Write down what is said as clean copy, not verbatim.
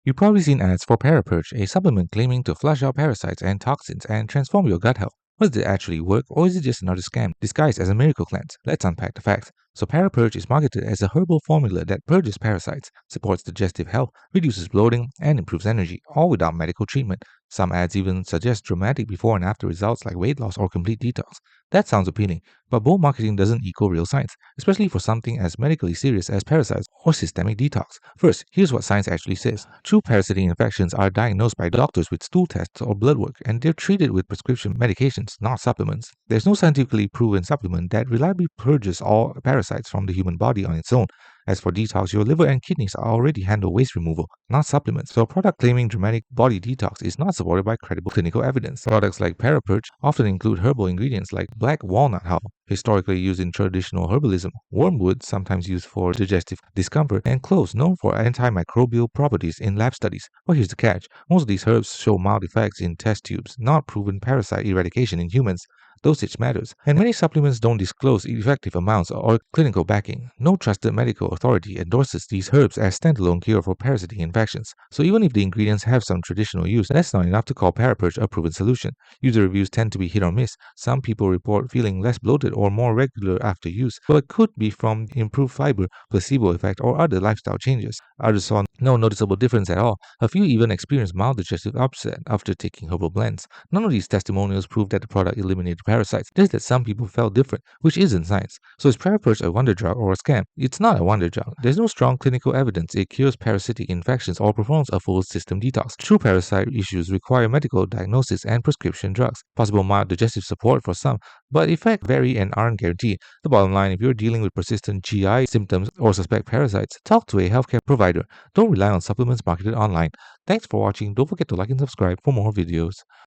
You've probably seen ads for ParaPurge, a supplement claiming to flush out parasites and toxins and transform your gut health. But does it actually work, or is it just another scam disguised as a miracle cleanse? Let's unpack the facts. So ParaPurge is marketed as a herbal formula that purges parasites, supports digestive health, reduces bloating, and improves energy, all without medical treatment. Some ads even suggest dramatic before and after results like weight loss or complete detox. That sounds appealing, but bold marketing doesn't equal real science, especially for something as medically serious as parasites or systemic detox. First, here's what science actually says. True parasitic infections are diagnosed by doctors with stool tests or blood work, and they're treated with prescription medications, not supplements. There's no scientifically proven supplement that reliably purges all parasites from the human body on its own. As for detox, your liver and kidneys already handle waste removal, not supplements. So a product claiming dramatic body detox is not supported by credible clinical evidence. Products like ParaPurge often include herbal ingredients like black walnut hull, historically used in traditional herbalism, wormwood, sometimes used for digestive discomfort, and cloves, known for antimicrobial properties in lab studies. But here's the catch. Most of these herbs show mild effects in test tubes, not proven parasite eradication in humans. Dosage matters, and many supplements don't disclose effective amounts or clinical backing. No trusted medical authority endorses these herbs as standalone cure for parasitic infections. So even if the ingredients have some traditional use, that's not enough to call ParaPurge a proven solution. User reviews tend to be hit or miss. Some people report feeling less bloated or more regular after use, but it could be from improved fiber, placebo effect, or other lifestyle changes. Others saw no noticeable difference at all. A few even experienced mild digestive upset after taking herbal blends. None of these testimonials prove that the product eliminated parasites, just that some people felt different, which isn't science. So is ParaPurge a wonder drug or a scam? It's not a wonder drug. There's no strong clinical evidence it cures parasitic infections or performs a full system detox. True parasite issues require medical diagnosis and prescription drugs, possible mild digestive support for some, but effects vary and aren't guaranteed. The bottom line, if you're dealing with persistent GI symptoms or suspect parasites, talk to a healthcare provider. Don't rely on supplements marketed online. Thanks for watching. Don't forget to like and subscribe for more videos.